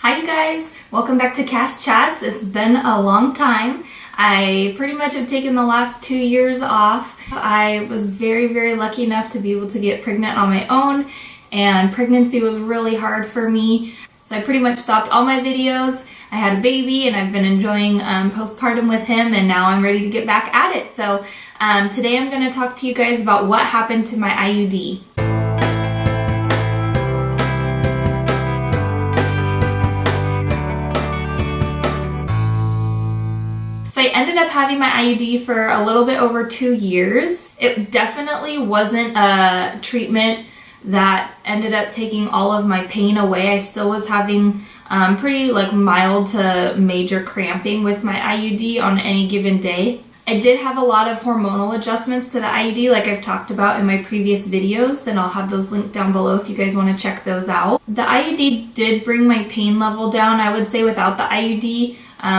Hi you guys, welcome back to Cast Chats. It's been a long time. I pretty much have taken the last 2 years off. I was very lucky enough to be able to get pregnant on my own, and pregnancy was really hard for me. So I pretty much stopped all my videos. I had a baby and I've been enjoying postpartum with him, and now I'm ready to get back at it. So today I'm going to talk to you guys about what happened to my IUD. So I ended up having my IUD for a little bit over 2 years. It definitely wasn't a treatment that ended up taking all of my pain away. I still was having pretty mild to major cramping with my IUD on any given day. I did have a lot of hormonal adjustments to the IUD like I've talked about in my previous videos, and I'll have those linked down below if you guys want to check those out. The IUD did bring my pain level down. I would say without the IUD,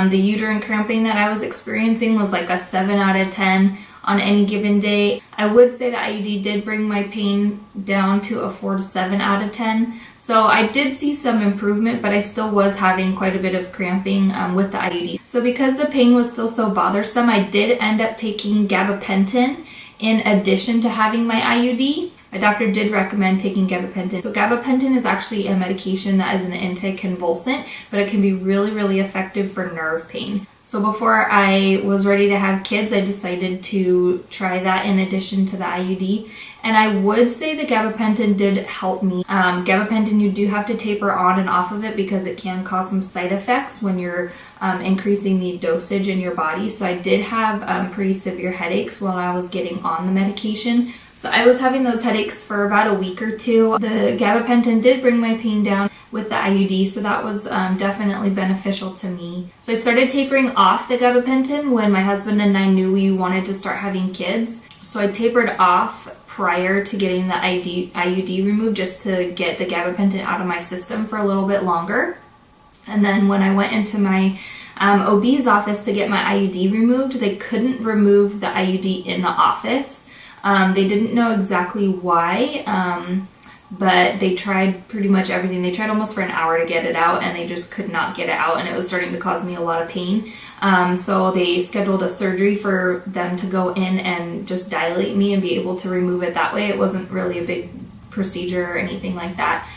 the uterine cramping that I was experiencing was like a 7 out of 10 on any given day. I would say the IUD did bring my pain down to a 4 to 7 out of 10. So I did see some improvement, but I still was having quite a bit of cramping with the IUD. So because the pain was still so bothersome, I did end up taking gabapentin in addition to having my IUD. My doctor did recommend taking gabapentin. So gabapentin is actually a medication that is an anticonvulsant, but it can be really effective for nerve pain. So before I was ready to have kids, I decided to try that in addition to the IUD. And I would say the gabapentin did help me. Gabapentin, you do have to taper on and off of it because it can cause some side effects when you're increasing the dosage in your body. So I did have pretty severe headaches while I was getting on the medication. So I was having those headaches for about a week or two. The gabapentin did bring my pain down with the IUD, so that was definitely beneficial to me. So I started tapering off the gabapentin when my husband and I knew we wanted to start having kids. So I tapered off prior to getting the IUD removed just to get the gabapentin out of my system for a little bit longer. And then when I went into my OB's office to get my IUD removed, they couldn't remove the IUD in the office. They didn't know exactly why, but they tried pretty much everything. They tried almost for an hour to get it out, and they just could not get it out, and it was starting to cause me a lot of pain. So they scheduled a surgery for them to go in and just dilate me and be able to remove it that way. It wasn't really a big procedure or anything like that.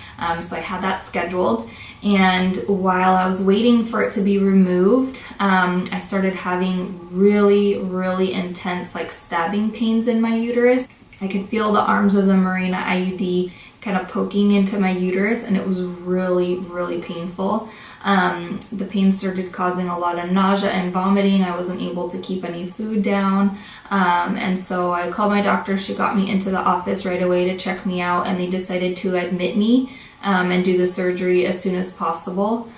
So I had that scheduled, and while I was waiting for it to be removed, I started having really intense stabbing pains in my uterus. I could feel the arms of the Mirena IUD kind of poking into my uterus, and it was really painful. The pain started causing a lot of nausea and vomiting. I wasn't able to keep any food down, and so I called my doctor. She got me into the office right away to check me out, and they decided to admit me and do the surgery as soon as possible.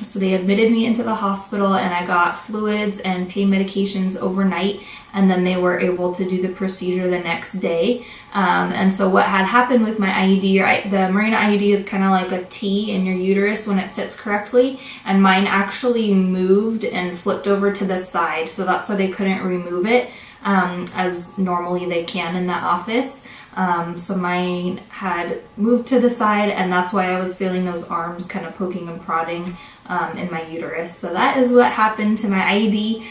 So they admitted me into the hospital, and I got fluids and pain medications overnight, and then they were able to do the procedure the next day. And so what had happened with my IUD, the Mirena IUD is kind of like a T in your uterus when it sits correctly, and mine actually moved and flipped over to the side, so that's why they couldn't remove it as normally they can in that office. So mine had moved to the side, and that's why I was feeling those arms kind of poking and prodding in my uterus. So that is what happened to my IUD.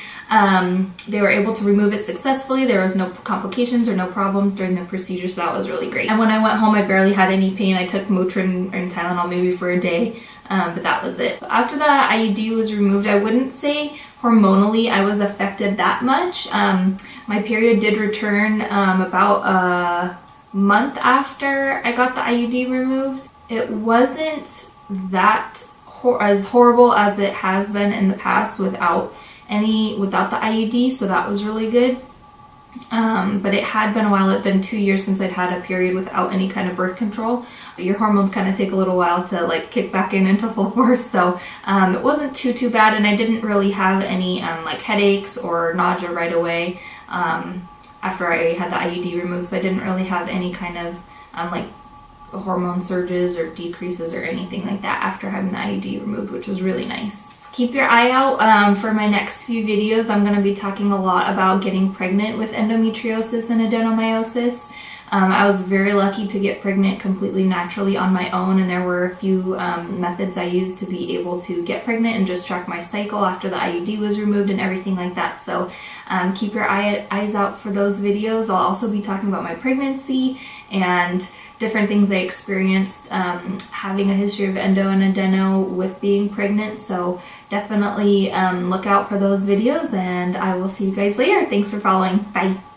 They were able to remove it successfully. There was no complications or no problems during the procedure, so that was really great. And when I went home, I barely had any pain. I took Motrin and Tylenol maybe for a day, but that was it. So after the IUD was removed, I wouldn't say hormonally I was affected that much. My period did return about a month after I got the IUD removed. It wasn't that as horrible as it has been in the past without the IUD, so that was really good. But it had been a while. It'd been 2 years since I'd had a period without any kind of birth control. Your hormones kind of take a little while to kick back into full force, so it wasn't too bad, and I didn't really have any headaches or nausea right away after I had the IUD removed, so I didn't really have any kind of hormone surges or decreases or anything like that after having the IUD removed, which was really nice. So keep your eye out for my next few videos. I'm going to be talking a lot about getting pregnant with endometriosis and adenomyosis. I was very lucky to get pregnant completely naturally on my own, and there were a few methods I used to be able to get pregnant and just track my cycle after the IUD was removed and everything like that. So keep your eyes out for those videos. I'll also be talking about my pregnancy and different things I experienced having a history of endo and adeno with being pregnant. So definitely look out for those videos, and I will see you guys later. Thanks for following. Bye.